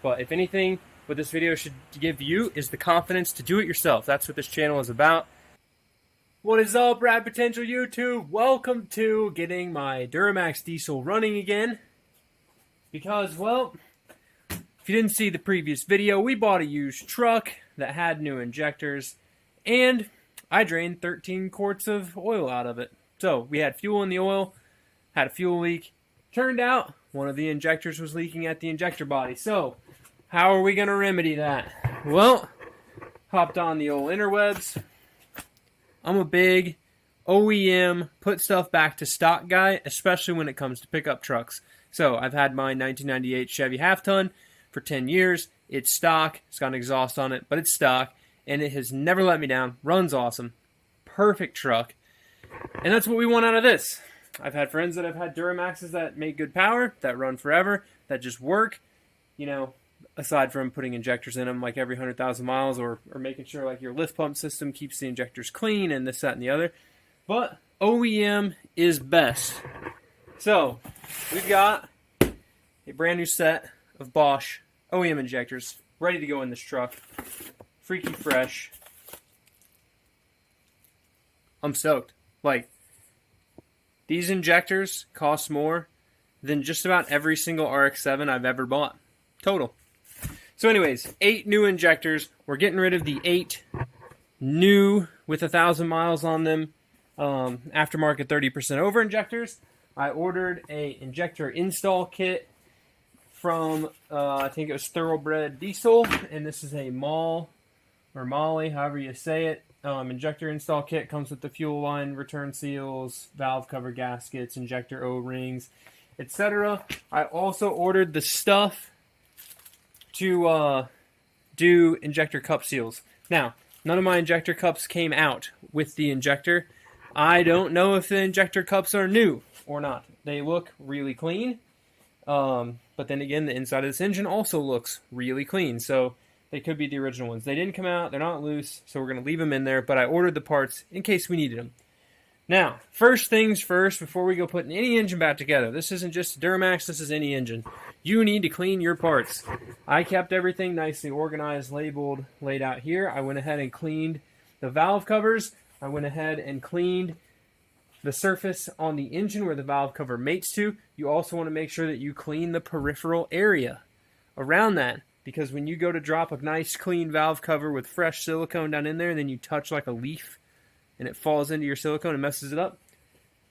But if anything, what this video should give you is the confidence to do it yourself. That's what this channel is about. What is up, Rad Potential YouTube? Welcome to getting my Duramax diesel running again. Because, well, if you didn't see the previous video, we bought a used truck that had new injectors, and I drained 13 quarts of oil out of it. So, we had fuel in the oil, had a fuel leak. Turned out, one of the injectors was leaking at the injector body. So, how are we going to remedy that? Well, hopped on the old interwebs. I'm a big OEM, put stuff back to stock guy, especially when it comes to pickup trucks. So, I've had my 1998 Chevy half-ton for 10 years. It's stock. It's got an exhaust on it, but it's stock. And it has never let me down. Runs awesome. Perfect truck. And that's what we want out of this. I've had friends that have had Duramaxes that make good power, that run forever, that just work. You know, aside from putting injectors in them like every 100,000 miles or making sure like your lift pump system keeps the injectors clean and this, that, and the other. But OEM is best. So, we've got a brand new set of Bosch OEM injectors ready to go in this truck. Freaky fresh. I'm stoked. Like, these injectors cost more than just about every single RX-7 I've ever bought. Total. So anyways, 8 new injectors. We're getting rid of the 8 new with 1,000 miles on them aftermarket 30% over injectors. I ordered a injector install kit from, I think it was Thoroughbred Diesel, and this is a Mall, or Molly, however you say it. Injector install kit comes with the fuel line, return seals, valve cover gaskets, injector O-rings, etc. I also ordered the stuff to do injector cup seals. Now, none of my injector cups came out with the injector. I don't know if the injector cups are new or not. They look really clean. But then again, the inside of this engine also looks really clean. So they could be the original ones. They didn't come out. They're not loose. So we're going to leave them in there. But I ordered the parts in case we needed them. Now, first things first, before we go putting any engine back together. This isn't just Duramax. This is any engine. You need to clean your parts. I kept everything nicely organized, labeled, laid out here. I went ahead and cleaned the valve covers. I went ahead and cleaned the surface on the engine where the valve cover mates to. You also want to make sure that you clean the peripheral area around that. Because when you go to drop a nice clean valve cover with fresh silicone down in there, and then you touch like a leaf and it falls into your silicone and messes it up,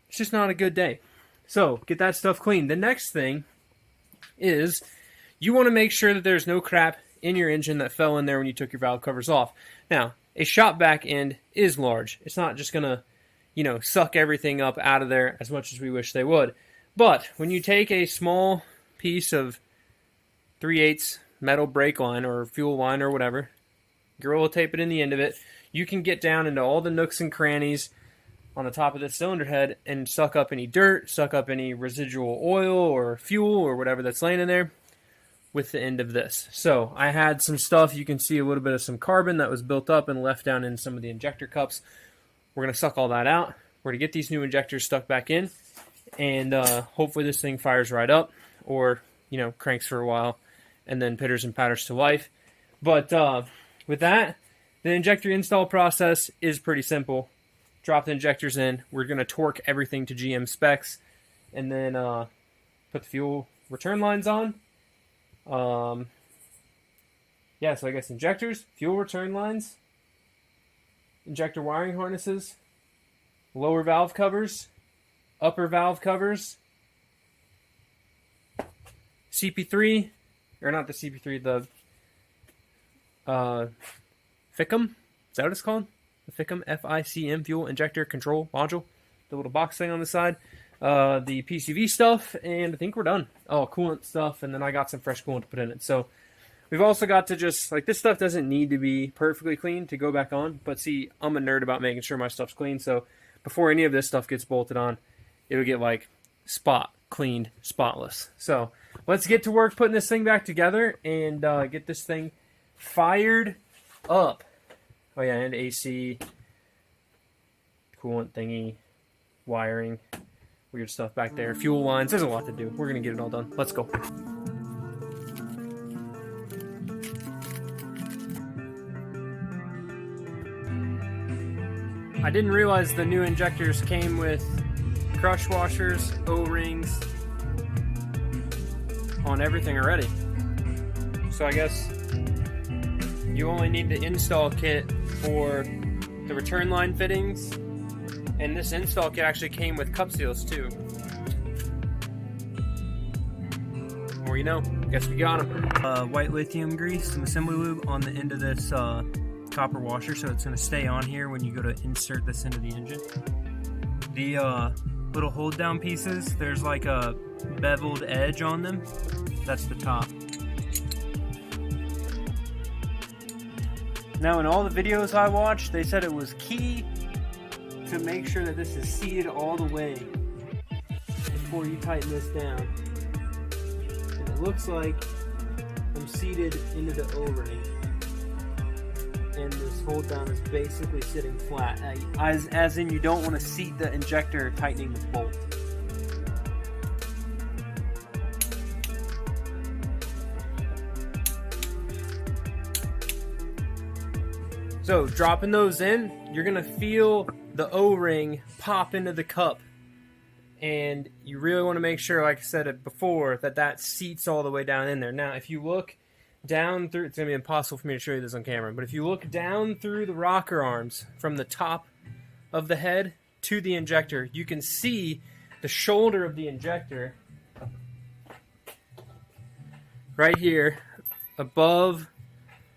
it's just not a good day. So get that stuff clean. The next thing is you want to make sure that there's no crap in your engine that fell in there when you took your valve covers off. Now, a shop back end is large. It's not just going to, you know, suck everything up out of there as much as we wish they would. But when you take a small piece of 3/8 metal brake line or fuel line or whatever, Gorilla tape it in the end of it, you can get down into all the nooks and crannies on the top of the cylinder head and suck up any dirt, suck up any residual oil or fuel or whatever that's laying in there with the end of this. So I had some stuff, you can see a little bit of some carbon that was built up and left down in some of the injector cups. We're going to suck all that out. We're going to get these new injectors stuck back in, and hopefully this thing fires right up or, you know, cranks for a while and then pitters and patters to life. But with that, the injector install process is pretty simple. Drop the injectors in. We're going to torque everything to GM specs and then put the fuel return lines on. Yeah, so I guess injectors, fuel return lines, injector wiring harnesses, lower valve covers, upper valve covers, CP3, or not the CP3, the FICM, is that what it's called? The FICM, F-I-C-M, fuel injector control module, the little box thing on the side, the PCV stuff, and I think we're done. Oh, coolant stuff, and then I got some fresh coolant to put in it. So we've also got to just, like, this stuff doesn't need to be perfectly clean to go back on, but see, I'm a nerd about making sure my stuff's clean, so before any of this stuff gets bolted on, it'll get, like, cleaned, spotless. So let's get to work putting this thing back together and get this thing fired up. Oh yeah, and AC, coolant thingy, wiring, weird stuff back there, fuel lines. There's a lot to do. We're gonna get it all done. Let's go. I didn't realize the new injectors came with crush washers, O-rings on everything already. So I guess you only need the install kit for the return line fittings, and this install kit actually came with cup seals too. More you know, guess we got them. White lithium grease, some assembly lube on the end of this copper washer, so it's going to stay on here when you go to insert this into the engine. The little hold down pieces, there's like a beveled edge on them. That's the top. Now in all the videos I watched, they said it was key to make sure that this is seated all the way before you tighten this down. And it looks like I'm seated into the O-ring, and this hold down is basically sitting flat, as in you don't want to seat the injector tightening the bolt. So dropping those in, you're gonna feel the O-ring pop into the cup, and you really want to make sure, like I said it before, that seats all the way down in there. Now if you look down through, it's going to be impossible for me to show you this on camera, but if you look down through the rocker arms from the top of the head to the injector, you can see the shoulder of the injector right here above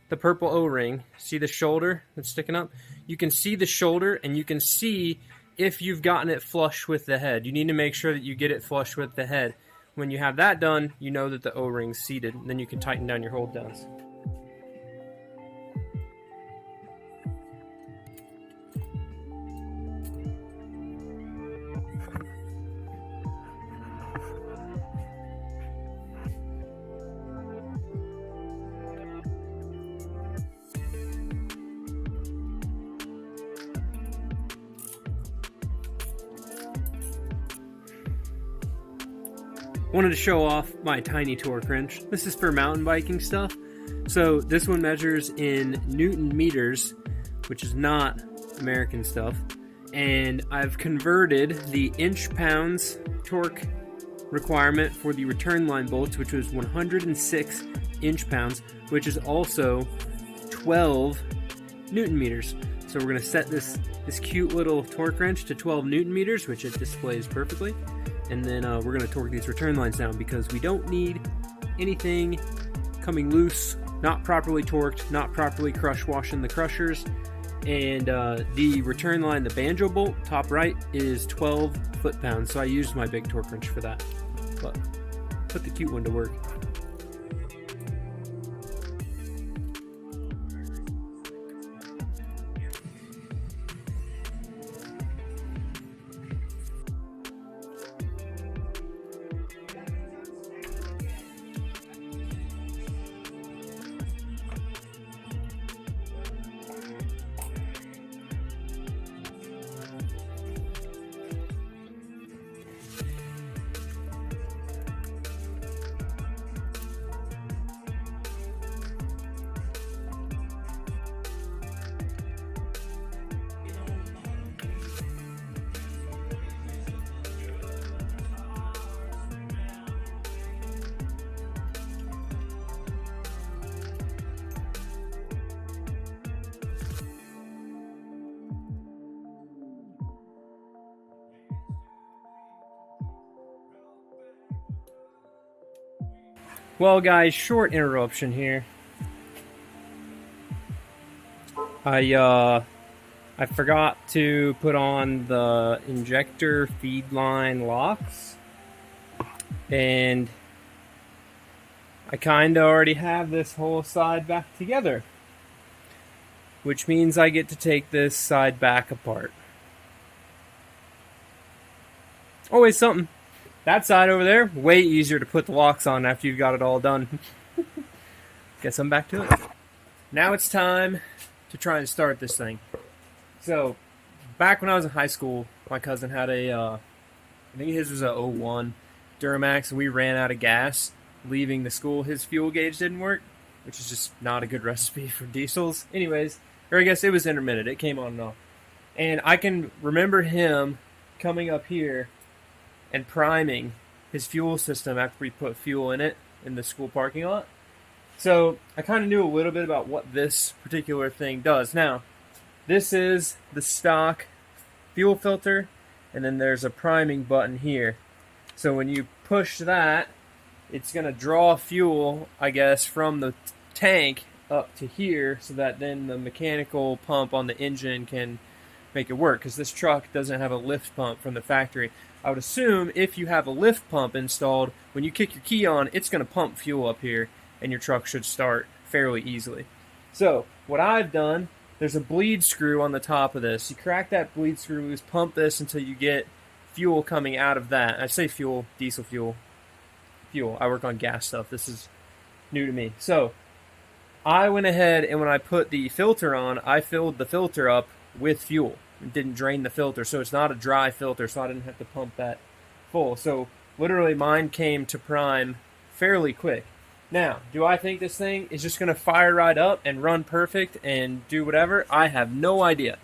the purple O-ring. See the shoulder that's sticking up? You can see the shoulder, and you can see if you've gotten it flush with the head. You need to make sure that you get it flush with the head. When you have that done, you know that the O-ring's seated, and then you can tighten down your hold downs. Wanted to show off my tiny torque wrench. This is for mountain biking stuff. So this one measures in Newton meters, which is not American stuff. And I've converted the inch-pounds torque requirement for the return line bolts, which was 106 inch-pounds, which is also 12 Newton meters. So we're going to set this cute little torque wrench to 12 Newton meters, which it displays perfectly. And then we're going to torque these return lines down, because we don't need anything coming loose, not properly torqued, not properly crush washing the crushers. And the return line, the banjo bolt, top right, is 12 foot-pounds, so I used my big torque wrench for that. But put the cute one to work. Well guys, short interruption here. I forgot to put on the injector feed line locks, and I kinda already have this whole side back together, which means I get to take this side back apart. Always something. That side over there, way easier to put the locks on after you've got it all done. Guess I'm back to it. Now it's time to try and start this thing. So, back when I was in high school, my cousin had I think his was a 01 Duramax, and we ran out of gas. Leaving the school, his fuel gauge didn't work, which is just not a good recipe for diesels. Anyways, or I guess it was intermittent. It came on and off. And I can remember him coming up here and priming his fuel system after we put fuel in it in the school parking lot. So I kind of knew a little bit about what this particular thing does. Now, this is the stock fuel filter, and then there's a priming button here. So when you push that, it's going to draw fuel, I guess, from the tank up to here, so that then the mechanical pump on the engine can make it work, because this truck doesn't have a lift pump from the factory. I would assume if you have a lift pump installed, when you kick your key on, it's going to pump fuel up here, and your truck should start fairly easily. So what I've done, there's a bleed screw on the top of this. You crack that bleed screw loose, pump this until you get fuel coming out of that. I say fuel, diesel fuel. Fuel. I work on gas stuff. This is new to me. So I went ahead, and when I put the filter on, I filled the filter up with fuel. It didn't drain the filter, so it's not a dry filter, so I didn't have to pump that full. So literally mine came to prime fairly quick. Now, do I think this thing is just going to fire right up and run perfect and do whatever? I have no idea.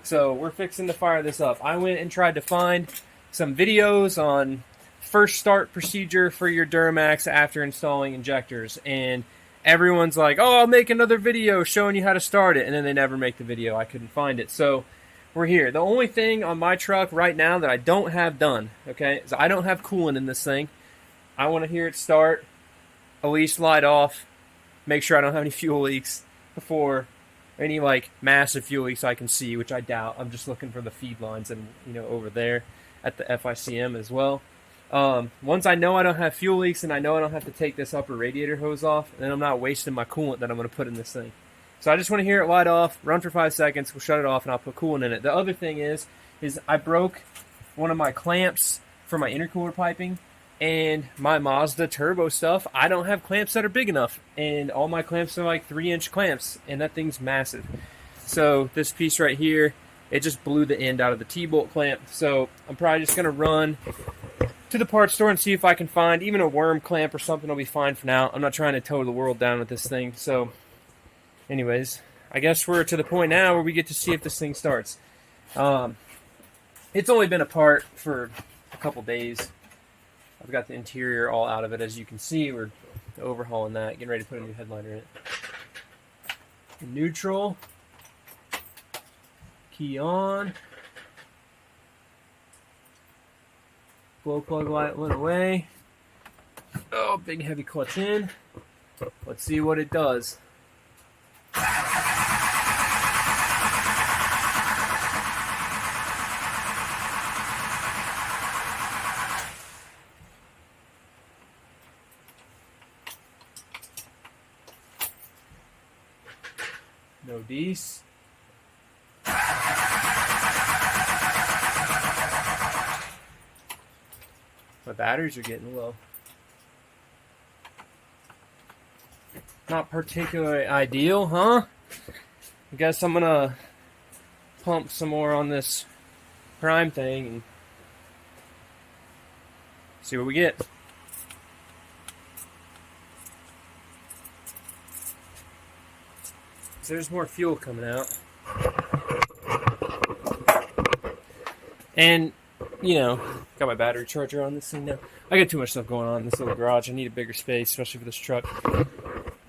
So we're fixing to fire this up. I went and tried to find some videos on first start procedure for your Duramax after installing injectors, and everyone's like, oh, I'll make another video showing you how to start it, and then they never make the video. I couldn't find it. So we're here. The only thing on my truck right now that I don't have done, okay, is I don't have coolant in this thing. I want to hear it start, at least light off, make sure I don't have any fuel leaks before any like massive fuel leaks I can see, which I doubt. I'm just looking for the feed lines and over there at the FICM as well. Once I know I don't have fuel leaks and I know I don't have to take this upper radiator hose off, then I'm not wasting my coolant that I'm going to put in this thing. So I just want to hear it light off, run for 5 seconds, we'll shut it off, and I'll put coolant in it. The other thing is I broke one of my clamps for my intercooler piping, and my Mazda turbo stuff, I don't have clamps that are big enough, and all my clamps are like 3-inch clamps, and that thing's massive. So this piece right here, it just blew the end out of the T-bolt clamp, so I'm probably just going to run to the parts store and see if I can find even a worm clamp or something. Will be fine for now. I'm not trying to tow the world down with this thing. So anyways, I guess we're to the point now where we get to see if this thing starts. It's only been apart for a couple days. I've got the interior all out of it, as you can see. We're overhauling that, getting ready to put a new headliner in it. Neutral. Key on. Glow plug light went away. Oh, big heavy clutch in. Let's see what it does. No D's. My batteries are getting low. Not particularly ideal, huh? I guess I'm gonna pump some more on this prime thing and see what we get. So there's more fuel coming out. And got my battery charger on this thing now. I got too much stuff going on in this little garage. I need a bigger space, especially for this truck.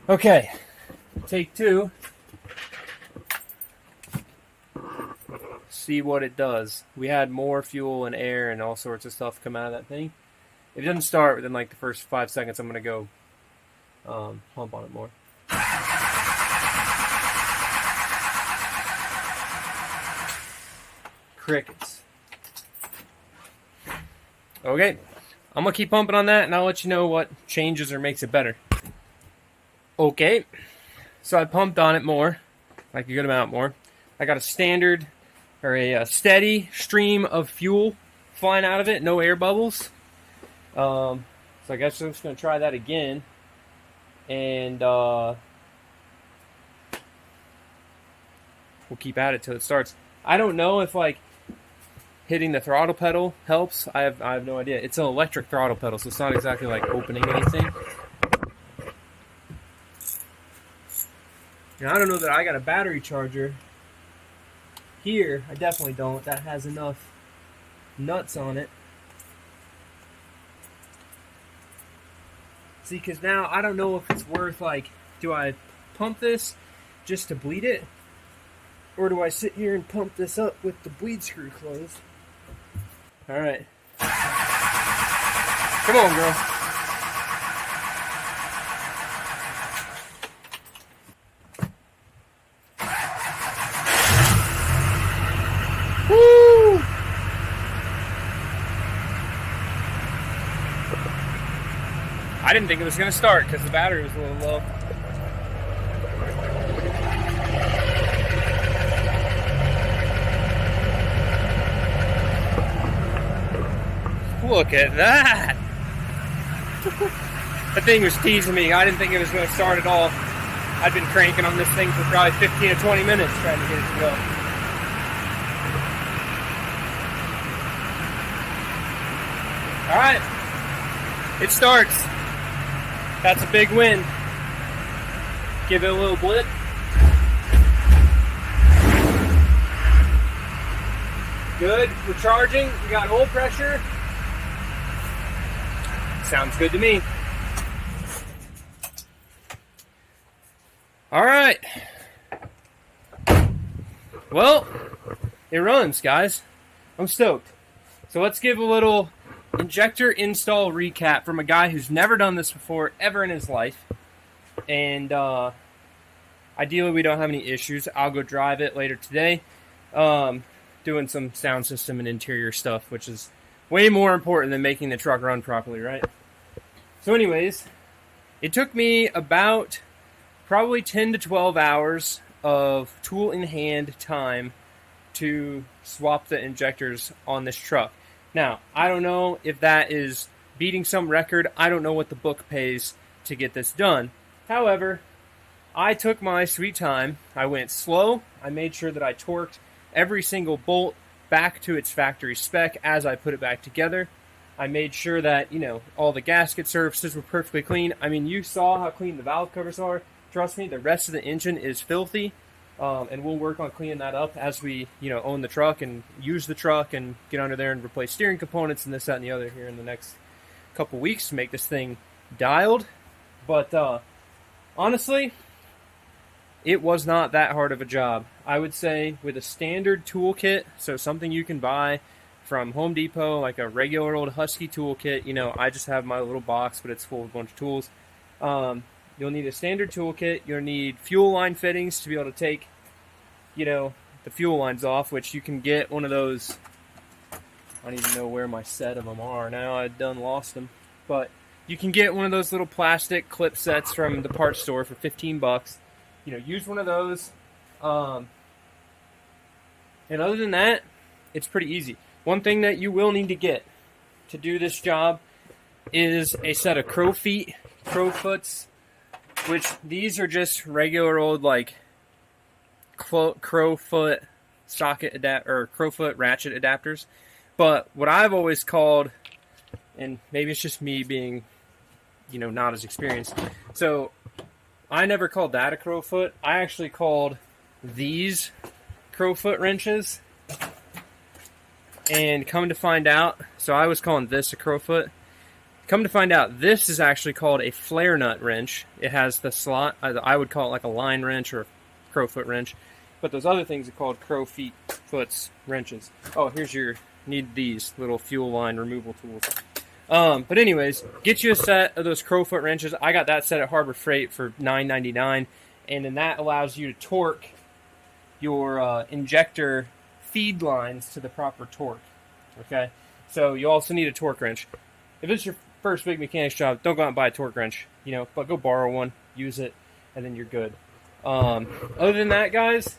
Okay, take 2. See what it does. We had more fuel and air and all sorts of stuff come out of that thing. If it doesn't start within like the first 5 seconds, I'm going to go pump on it more. Crickets. Okay, I'm going to keep pumping on that, and I'll let you know what changes or makes it better. Okay, so I pumped on it more, like a good amount more. I got a standard, or a steady stream of fuel flying out of it, no air bubbles. So I guess I'm just going to try that again, and we'll keep at it till it starts. I don't know if, like, hitting the throttle pedal helps. I have no idea. It's an electric throttle pedal, so it's not exactly like opening anything. Now, I don't know that I got a battery charger here, I definitely don't. That has enough nuts on it. See, because now I don't know if it's worth, like, do I pump this just to bleed it? Or do I sit here and pump this up with the bleed screw closed? Alright. Come on, girl. Woo! I didn't think it was going to start because the battery was a little low. Look at that! The thing was teasing me. I didn't think it was going to start at all. I'd been cranking on this thing for probably 15 or 20 minutes trying to get it to go. Alright. It starts. That's a big win. Give it a little blip. Good. We're charging. We got oil pressure. Sounds good to me. Alright. Well, it runs, guys. I'm stoked. So let's give a little injector install recap from a guy who's never done this before, ever in his life. And ideally we don't have any issues. I'll go drive it later today. Doing some sound system and interior stuff, which is way more important than making the truck run properly, right? So anyways, it took me about probably 10 to 12 hours of tool in hand time to swap the injectors on this truck. Now, I don't know if that is beating some record. I don't know what the book pays to get this done. However, I took my sweet time. I went slow. I made sure that I torqued every single bolt back to its factory spec as I put it back together. I made sure that, you know, all the gasket surfaces were perfectly clean. I mean, you saw how clean the valve covers are. Trust me, the rest of the engine is filthy. And we'll work on cleaning that up as we, you know, own the truck and use the truck and get under there and replace steering components and this, that, and the other here in the next couple weeks to make this thing dialed. But honestly, it was not that hard of a job. I would say with a standard toolkit, so something you can buy from Home Depot, like a regular old Husky toolkit. You know, I just have my little box, but it's full of a bunch of tools. You'll need a standard toolkit. You'll need fuel line fittings to be able to take, you know, the fuel lines off, which you can get one of those. I don't even know where my set of them are now. I've done lost them. But you can get one of those little plastic clip sets from the parts store for 15 bucks. You know, use one of those. And other than that, it's pretty easy. One thing that you will need to get to do this job is a set of crowfoots, which these are just regular old, like, crowfoot socket or crowfoot ratchet adapters. But what I've always called, and maybe it's just me being, you know, not as experienced, so I never called that a crowfoot. I actually called these crowfoot wrenches. And come to find out, so I was calling this a crowfoot. Come to find out, this is actually called a flare nut wrench. It has the slot. I would call it like a line wrench or a crowfoot wrench. But those other things are called crowfoots wrenches. Oh, here's your, need these little fuel line removal tools. But anyways, get you a set of those crowfoot wrenches. I got that set at Harbor Freight for $9.99. And then that allows you to torque your injector feed lines to the proper torque. Okay? So you also need a torque wrench. If it's your first big mechanics job, don't go out and buy a torque wrench, you know, but go borrow one, use it, and then you're good. Other than that, guys,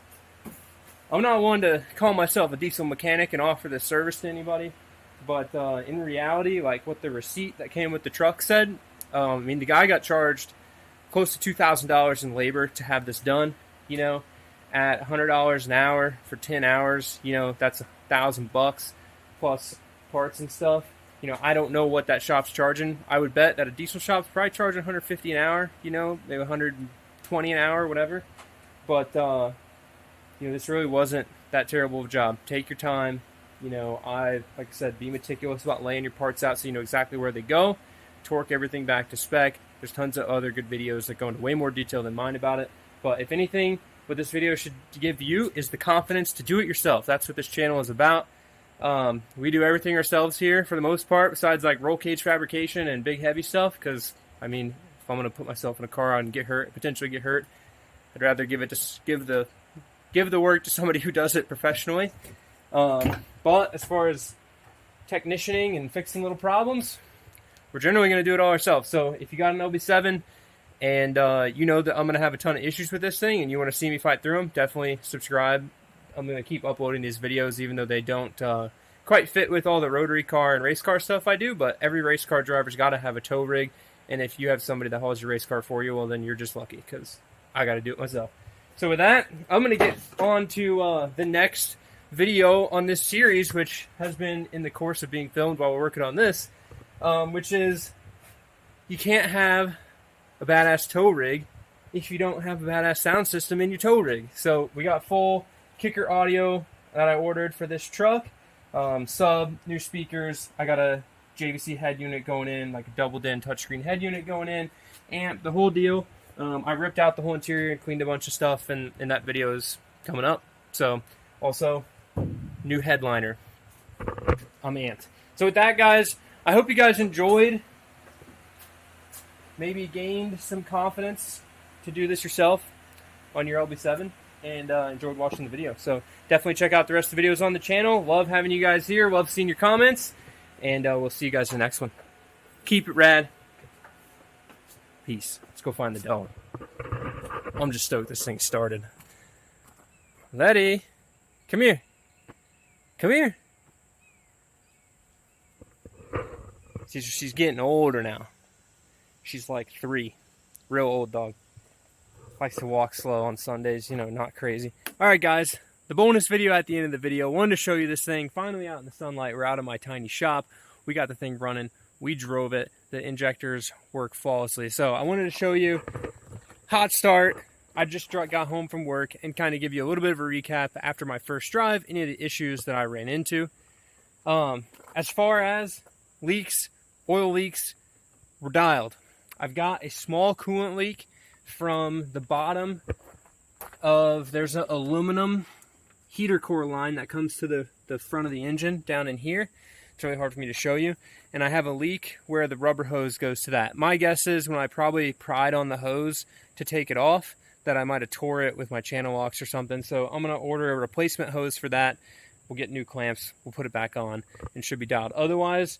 I'm not one to call myself a diesel mechanic and offer this service to anybody, but in reality, like what the receipt that came with the truck said, I mean, the guy got charged close to $2,000 in labor to have this done, you know, at $100 an hour for 10 hours, you know, that's $1,000 plus parts and stuff. You know, I don't know what that shop's charging. I would bet that a diesel shop's probably charging $150 an hour, you know, maybe $120 an hour, whatever. But, you know, this really wasn't that terrible of a job. Take your time. You know, like I said, be meticulous about laying your parts out so you know exactly where they go. Torque everything back to spec. There's tons of other good videos that go into way more detail than mine about it. But if anything, what this video should give you is the confidence to do it yourself. That's what this channel is about. We do everything ourselves here for the most part, besides like roll cage fabrication and big heavy stuff. Because I mean, if I'm gonna put myself in a car and get hurt, potentially get hurt, I'd rather give the work to somebody who does it professionally. But as far as technicianing and fixing little problems, we're generally going to do it all ourselves. So if you got an LB7 and you know that I'm going to have a ton of issues with this thing and you want to see me fight through them, definitely subscribe. I'm going to keep uploading these videos even though they don't quite fit with all the rotary car and race car stuff I do, but every race car driver's got to have a tow rig, and if you have somebody that hauls your race car for you, well then you're just lucky because I got to do it myself. So with that, I'm going to get on to the next video on this series, which has been in the course of being filmed while we're working on this, which is you can't have a badass tow rig if you don't have a badass sound system in your tow rig. So we got full kicker audio that I ordered for this truck, sub, new speakers, I got a JVC head unit going in, like a double din touchscreen head unit going in, amp, the whole deal. I ripped out the whole interior and cleaned a bunch of stuff, and that video is coming up. So also new headliner. I'm amped. So with that, guys, I hope you guys enjoyed, maybe gained some confidence to do this yourself on your LB7, and enjoyed watching the video. So definitely check out the rest of the videos on the channel. Love having you guys here. Love seeing your comments, and we'll see you guys in the next one. Keep it rad. Peace. Let's go find the dog. I'm just stoked this thing started. Letty, come here. Come here. She's getting older now. She's like 3. Real old dog. Likes to walk slow on Sundays, you know, not crazy. Alright guys, the bonus video at the end of the video. Wanted to show you this thing. Finally out in the sunlight. We're out of my tiny shop. We got the thing running. We drove it. The injectors work flawlessly. So I wanted to show you hot start. I just got home from work and kind of give you a little bit of a recap after my first drive, any of the issues that I ran into. As far as leaks, oil leaks, we're dialed. I've got a small coolant leak from the bottom of, there's an aluminum heater core line that comes to the front of the engine down in here. It's really hard for me to show you. And I have a leak where the rubber hose goes to that. My guess is when I probably pried on the hose to take it off, that I might have tore it with my channel locks or something. So I'm going to order a replacement hose for that. We'll get new clamps. We'll put it back on and should be dialed. Otherwise,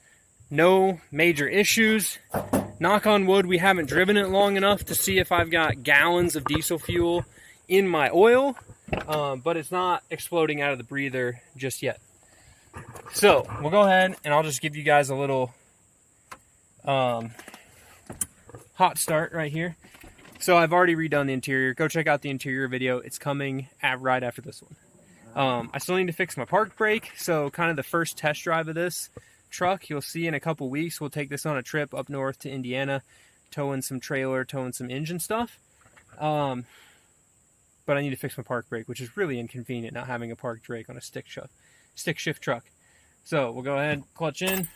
no major issues. Knock on wood, we haven't driven it long enough to see if I've got gallons of diesel fuel in my oil, but it's not exploding out of the breather just yet. So we'll go ahead and I'll just give you guys a little hot start right here. So I've already redone the interior. Go check out the interior video. It's coming right after this one. I still need to fix my park brake. So kind of the first test drive of this truck, you'll see in a couple weeks. We'll take this on a trip up north to Indiana, towing some trailer, towing some engine stuff. But I need to fix my park brake, which is really inconvenient not having a park brake on a stick shift truck. So we'll go ahead, clutch in.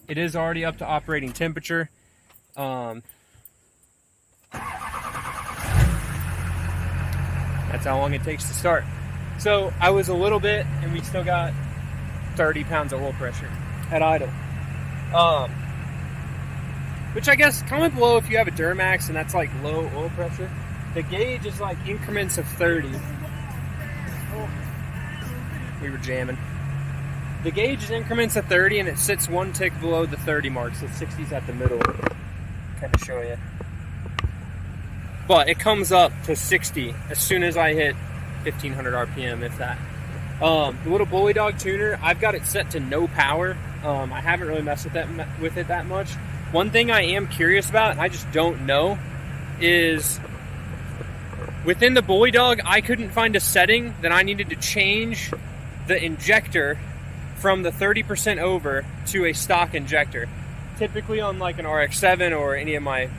It is already up to operating temperature. That's how long it takes to start. So I was a little bit, and we still got 30 pounds of oil pressure at idle. Which I guess comment below if you have a Duramax and that's like low oil pressure. The gauge is like increments of 30. Oh, we were jamming. The gauge is increments of 30 and it sits one tick below the 30 mark, so 60's at the middle. Kind of show you. But it comes up to 60 as soon as I hit 1500 RPM, if that. The little Bully Dog tuner, I've got it set to no power. I haven't really messed with it that much. One thing I am curious about, and I just don't know, is within the Bully Dog, I couldn't find a setting that I needed to change the injector from the 30% over to a stock injector. Typically on like an RX-7 or any of my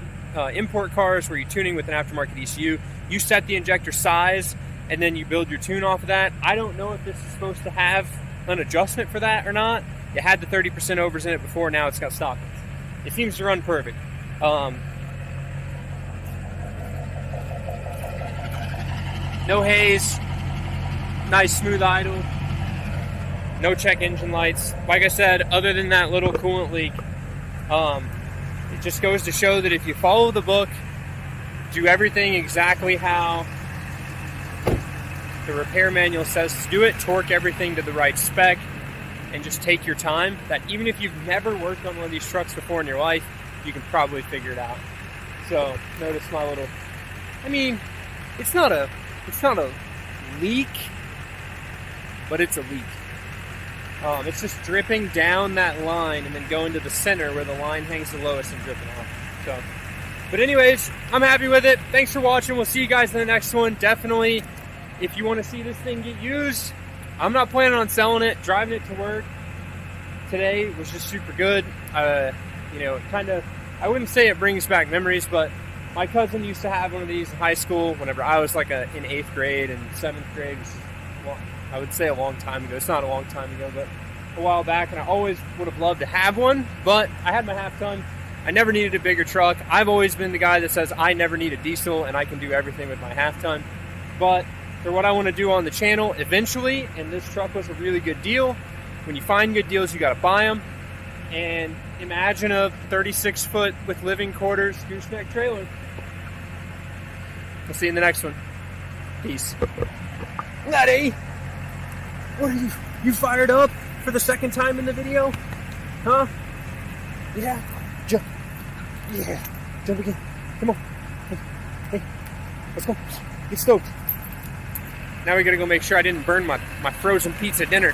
import cars where you're tuning with an aftermarket ECU, you set the injector size and then you build your tune off of that. I don't know if this is supposed to have an adjustment for that or not. It had the 30% overs in it before, now it's got stock ones. It seems to run perfect. No haze, nice smooth idle, no check engine lights. Like I said, other than that little coolant leak, it just goes to show that if you follow the book, do everything exactly how the repair manual says to do it, torque everything to the right spec, and just take your time, that even if you've never worked on one of these trucks before in your life, you can probably figure it out. So notice my little, I mean, it's not a leak, but it's a leak. It's just dripping down that line and then going to the center where the line hangs the lowest and dripping off. So, but anyways, I'm happy with it. Thanks for watching. We'll see you guys in the next one. Definitely, if you want to see this thing get used, I'm not planning on selling it. Driving it to work today was just super good. You know, kind of, I wouldn't say it brings back memories, but my cousin used to have one of these in high school whenever I was like in 8th grade and 7th grade. Well, I would say a long time ago. It's not a long time ago, but a while back. And I always would have loved to have one, but I had my half ton. I never needed a bigger truck. I've always been the guy that says I never need a diesel and I can do everything with my half ton. But for what I want to do on the channel eventually, and this truck was a really good deal. When you find good deals, you got to buy them. And imagine a 36-foot with living quarters gooseneck trailer. We'll see you in the next one. Peace. Laddie, what are you fired up for the second time in the video? Huh? Yeah. Jump. Yeah. Jump again. Come on. Hey. Let's go. Get stoked. Now we gotta go make sure I didn't burn my frozen pizza dinner.